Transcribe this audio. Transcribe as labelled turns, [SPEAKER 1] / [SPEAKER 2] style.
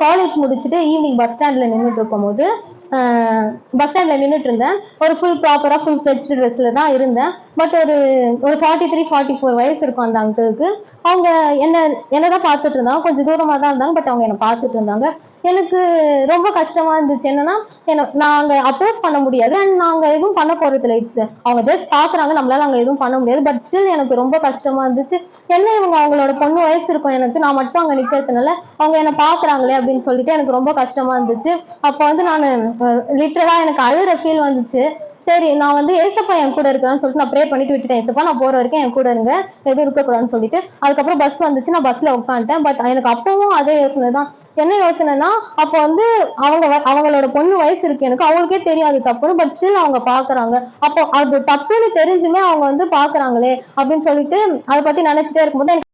[SPEAKER 1] College முடிச்சுட்டு evening bus ஸ்டாண்ட்ல நின்றுட்டு இருக்கும்போது பஸ் ஸ்டாண்ட்ல நின்றுட்டு இருந்தேன். ஒரு ப்ராப்பரா ஃபுல் ஃபிளெஜ்டு ட்ரெஸ்ல தான் இருந்தேன். பட் ஒரு ஒரு 43-44 வயசு இருக்கும் அந்த அங்கிளுக்கு. அவங்க என்னதான் பார்த்துட்டு இருந்தாங்க. கொஞ்சம் தூரமா தான் இருந்தாங்க. பட் அவங்க என்ன பார்த்துட்டு இருந்தாங்க. எனக்கு ரொம்ப கஷ்டமா இருந்துச்சு. என்னன்னா நாங்க அப்போஸ் பண்ண முடியாது அண்ட் நாங்க எதுவும் பண்ண போறது இல்லை. அவங்க ஜஸ்ட் பாக்குறாங்க, நம்மளால அங்க எதுவும் பண்ண முடியாது. பட் ஸ்டில் எனக்கு ரொம்ப கஷ்டமா இருந்துச்சு. என்ன இவங்க அவங்களோட பொண்ணு வயசு இருக்கும் எனக்கு, நான் மட்டும் அங்க நிக்கிறதுனால அவங்க என்ன பாக்குறாங்களே அப்படின்னு சொல்லிட்டு எனக்கு ரொம்ப கஷ்டமா இருந்துச்சு. அப்ப வந்து நான் லிட்டரலா எனக்கு அழுற ஃபீல் வந்துச்சு. சரி, நான் வந்து ஏசப்பா என் கூட இருக்கிறான்னு சொல்லிட்டு நான் ப்ரே பண்ணிட்டு விட்டுட்டேன். ஏசப்பா நான் போற வரைக்கும் என் கூட இருங்க, எதுவும் இருக்கக்கூடாதுன்னு சொல்லிட்டு. அதுக்கப்புறம் பஸ் வந்துச்சு, நான் பஸ்ல உட்காந்துட்டேன். பட் எனக்கு அப்பவும் அதே யோசனை தான். என்ன யோசனைனா, அப்ப வந்து அவங்களோட பொண்ணு வயசு இருக்கு எனக்கு, அவங்களுக்கே தெரியும் அது தப்புன்னு. பட் ஸ்டில் அவங்க பாக்குறாங்க. அப்போ அது தப்புன்னு தெரிஞ்சுமே அவங்க வந்து பாக்குறாங்களே அப்படின்னு சொல்லிட்டு அதை பத்தி நினைச்சிட்டே இருக்கும்போது